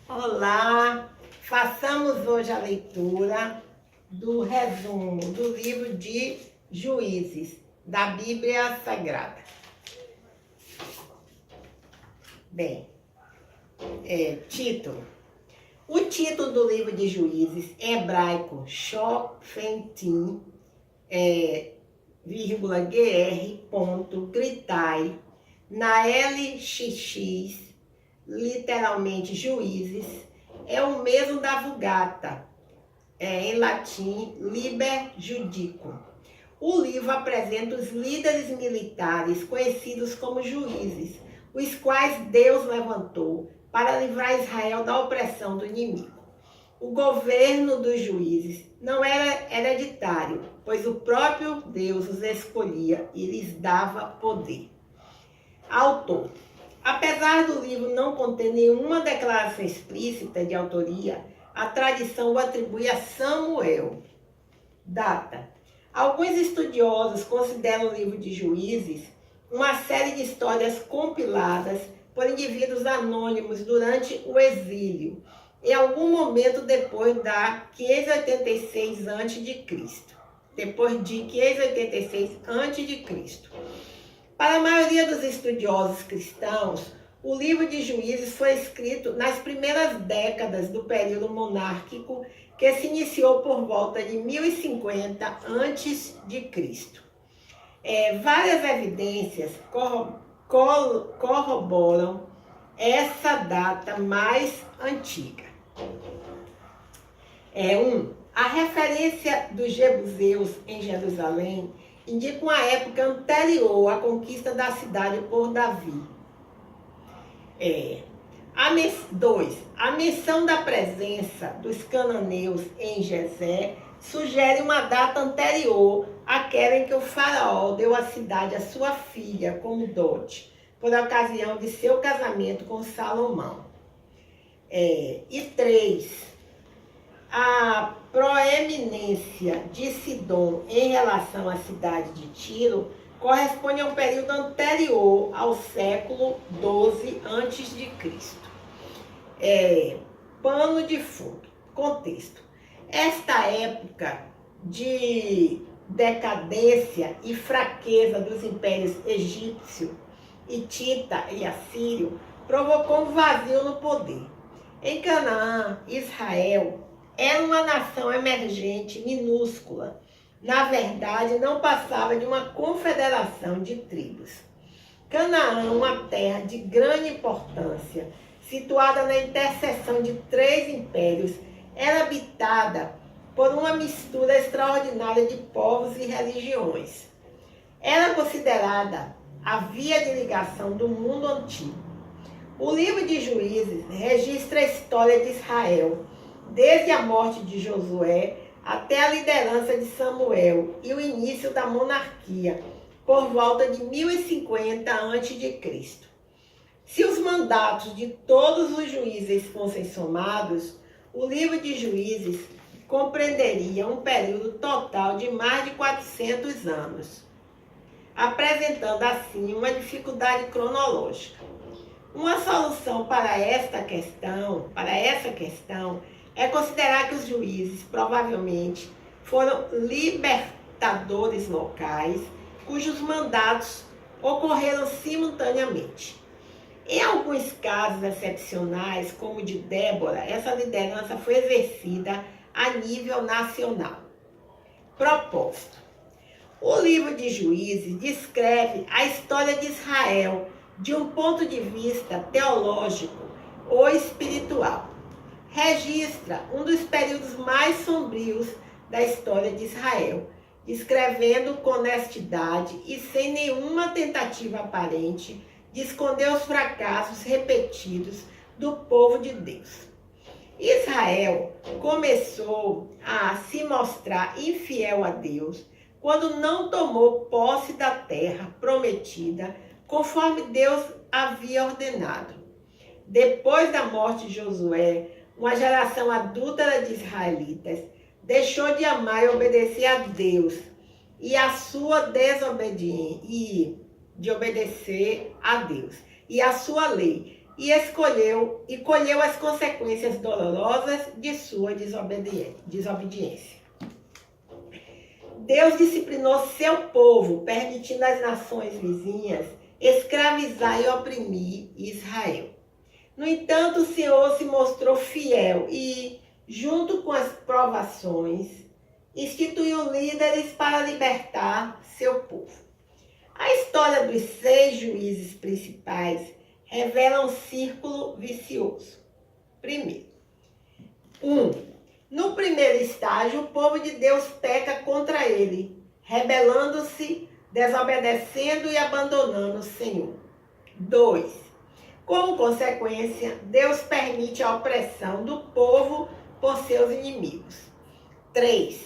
Olá, façamos hoje a leitura do resumo do livro de Juízes, da Bíblia Sagrada. Bem, título. O título do livro de Juízes, em hebraico, Shoftim, gr. Gritai, na LXX, literalmente Juízes, é o mesmo da Vulgata, em latim, Liber Judicum. O livro apresenta os líderes militares conhecidos como juízes, os quais Deus levantou para livrar Israel da opressão do inimigo. O governo dos juízes não era hereditário, pois o próprio Deus os escolhia e lhes dava poder. Autor. Apesar do livro não conter nenhuma declaração explícita de autoria, a tradição o atribui a Samuel. Data. Alguns estudiosos consideram o livro de Juízes uma série de histórias compiladas por indivíduos anônimos durante o exílio, em algum momento depois da 586 a.C. Depois de 586 a.C. Para a maioria dos estudiosos cristãos, o livro de Juízes foi escrito nas primeiras décadas do período monárquico, que se iniciou por volta de 1050 a.C. Várias evidências corroboram essa data mais antiga. A referência dos jebuseus em Jerusalém indica uma época anterior à conquista da cidade por Davi. 2. A menção da presença dos cananeus em Jezé sugere uma data anterior àquela em que o faraó deu a cidade à sua filha como dote, por ocasião de seu casamento com Salomão. 3. A proeminência de Sidom em relação à cidade de Tiro corresponde a um período anterior ao século XII a.C. Pano de fundo. Contexto. Esta época de decadência e fraqueza dos impérios egípcio, hitita e assírio provocou um vazio no poder. Em Canaã, Israel era uma nação emergente minúscula. Na verdade, não passava de uma confederação de tribos. Canaã, uma terra de grande importância, situada na interseção de 3 impérios, era habitada por uma mistura extraordinária de povos e religiões. Era considerada a via de ligação do mundo antigo. O livro de Juízes registra a história de Israel, desde a morte de Josué até a liderança de Samuel e o início da monarquia, por volta de 1050 a.C. Se os mandatos de todos os juízes fossem somados, o livro de Juízes compreenderia um período total de mais de 400 anos, apresentando assim uma dificuldade cronológica. Uma solução para essa questão é considerar que os juízes provavelmente foram libertadores locais cujos mandatos ocorreram simultaneamente. Em alguns casos excepcionais, como o de Débora, essa liderança foi exercida a nível nacional. Propósito. O livro de Juízes descreve a história de Israel de um ponto de vista teológico ou espiritual. Registra um dos períodos mais sombrios da história de Israel, descrevendo com honestidade e sem nenhuma tentativa aparente de esconder os fracassos repetidos do povo de Deus. Israel começou a se mostrar infiel a Deus quando não tomou posse da terra prometida conforme Deus havia ordenado. Depois da morte de Josué, uma geração adúltera de israelitas deixou de amar e obedecer a Deus e a sua desobediência, de obedecer a Deus e a sua lei, e colheu as consequências dolorosas de sua desobediência. Deus disciplinou seu povo, permitindo às nações vizinhas escravizar e oprimir Israel. No entanto, o Senhor se mostrou fiel e, junto com as provações, instituiu líderes para libertar seu povo. A história dos 6 juízes principais revela um círculo vicioso. Primeiro, no primeiro estágio, o povo de Deus peca contra ele, rebelando-se, desobedecendo e abandonando o Senhor. 2. Como consequência, Deus permite a opressão do povo por seus inimigos. 3.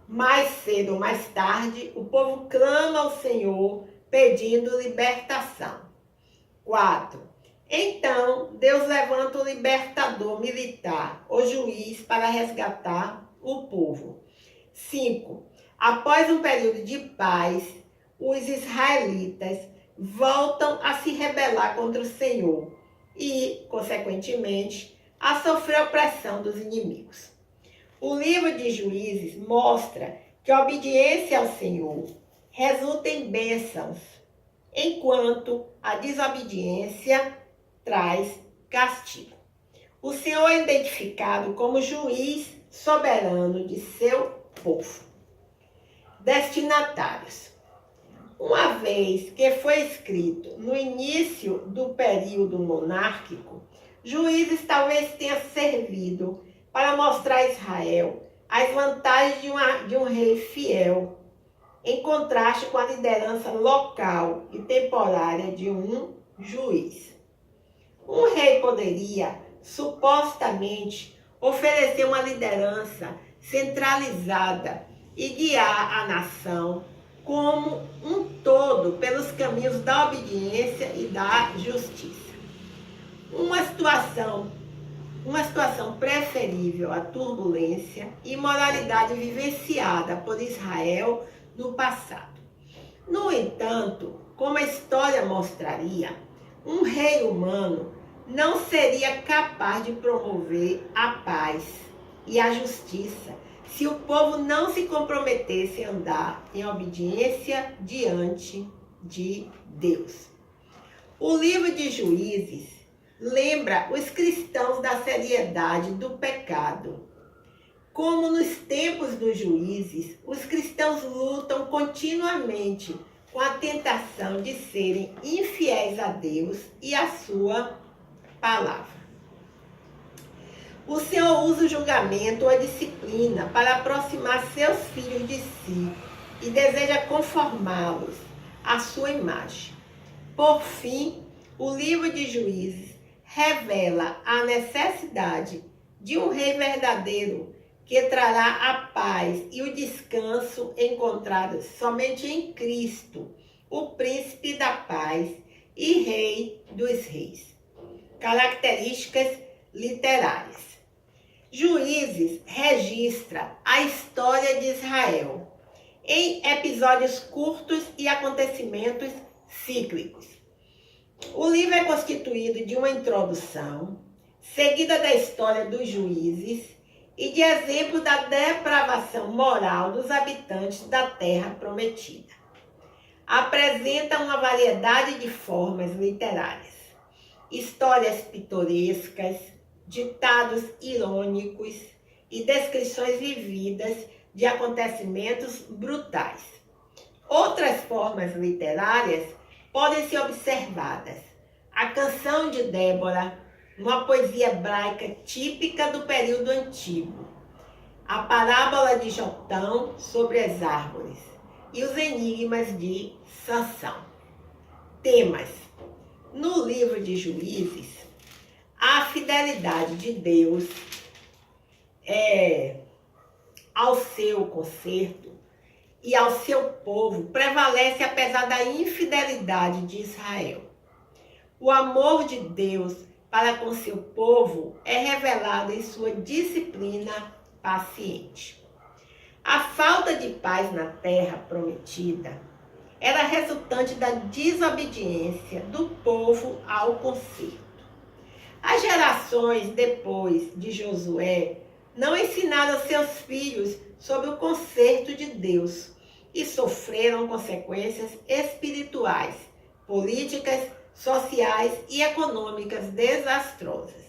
Mais cedo ou mais tarde, o povo clama ao Senhor pedindo libertação. 4. Então, Deus levanta o libertador militar, o juiz, para resgatar o povo. 5. Após um período de paz, os israelitas voltam a se rebelar contra o Senhor e, consequentemente, a sofrer opressão dos inimigos. O livro de Juízes mostra que a obediência ao Senhor resulta em bênçãos, enquanto a desobediência traz castigo. O Senhor é identificado como juiz soberano de seu povo. Destinatários. Uma vez que foi escrito no início do período monárquico, Juízes talvez tenha servido para mostrar a Israel as vantagens de um rei fiel, em contraste com a liderança local e temporária de um juiz. Um rei poderia, supostamente, oferecer uma liderança centralizada e guiar a nação como um todo pelos caminhos da obediência e da justiça. Uma situação preferível à turbulência e imoralidade vivenciada por Israel no passado. No entanto, como a história mostraria, um rei humano não seria capaz de promover a paz e a justiça se o povo não se comprometesse a andar em obediência diante de Deus. O livro de Juízes lembra os cristãos da seriedade do pecado. Como nos tempos dos juízes, os cristãos lutam continuamente com a tentação de serem infiéis a Deus e à sua palavra. O Senhor usa o julgamento ou a disciplina para aproximar seus filhos de si e deseja conformá-los à sua imagem. Por fim, o livro de Juízes revela a necessidade de um rei verdadeiro que trará a paz e o descanso encontrados somente em Cristo, o príncipe da paz e rei dos reis. Características literárias. Juízes registra a história de Israel em episódios curtos e acontecimentos cíclicos. O livro é constituído de uma introdução, seguida da história dos juízes e de exemplo da depravação moral dos habitantes da terra prometida. Apresenta uma variedade de formas literárias, histórias pitorescas, ditados irônicos e descrições vividas de acontecimentos brutais. Outras formas literárias podem ser observadas. A canção de Débora, uma poesia hebraica típica do período antigo. A parábola de Jotão sobre as árvores e os enigmas de Sansão. Temas. No livro de Juízes, a fidelidade de Deus ao seu conserto e ao seu povo prevalece apesar da infidelidade de Israel. O amor de Deus para com seu povo é revelado em sua disciplina paciente. A falta de paz na terra prometida era resultante da desobediência do povo ao conserto. As gerações depois de Josué não ensinaram seus filhos sobre o conserto de Deus e sofreram consequências espirituais, políticas, sociais e econômicas desastrosas.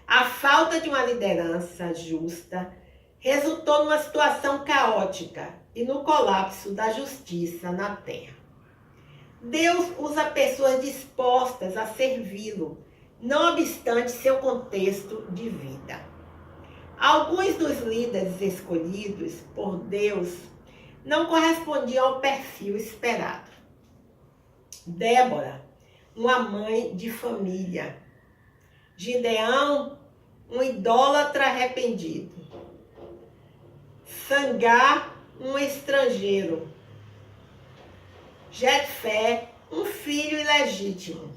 A falta de uma liderança justa resultou numa situação caótica e no colapso da justiça na terra. Deus usa pessoas dispostas a servi-lo, não obstante seu contexto de vida. Alguns dos líderes escolhidos por Deus não correspondiam ao perfil esperado. Débora, uma mãe de família. Gideão, um idólatra arrependido. Sangar, um estrangeiro. Jefté, um filho ilegítimo.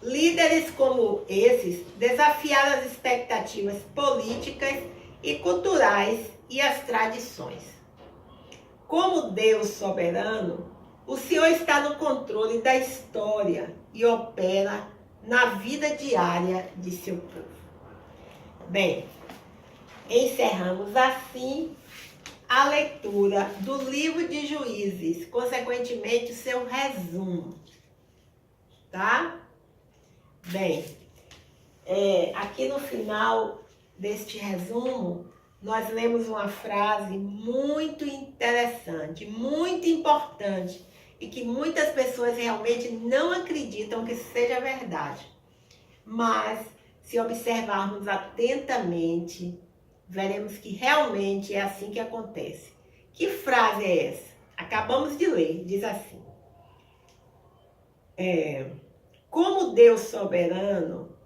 Líderes como esses desafiaram as expectativas políticas e culturais e as tradições. Como Deus soberano, o Senhor está no controle da história e opera na vida diária de seu povo. Bem, encerramos assim a leitura do livro de Juízes, consequentemente o seu resumo, tá? Bem, aqui no final deste resumo, nós lemos uma frase muito interessante, muito importante, e que muitas pessoas realmente não acreditam que seja verdade. Mas, se observarmos atentamente, veremos que realmente é assim que acontece. Que frase é essa? Acabamos de ler, diz assim. Como Deus soberano,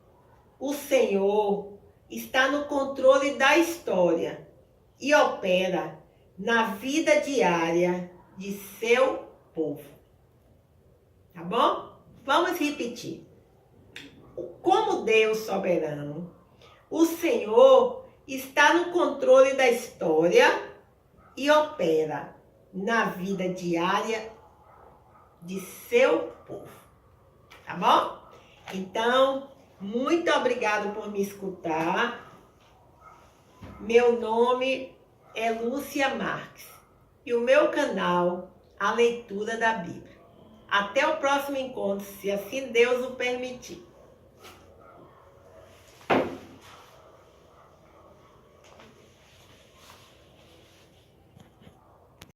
o Senhor está no controle da história e opera na vida diária de seu povo. Tá bom? Vamos repetir. Como Deus soberano, o Senhor está no controle da história e opera na vida diária de seu povo. Tá bom? Então, muito obrigado por me escutar. Meu nome é Lúcia Marques e o meu canal, A Leitura da Bíblia. Até o próximo encontro, se assim Deus o permitir.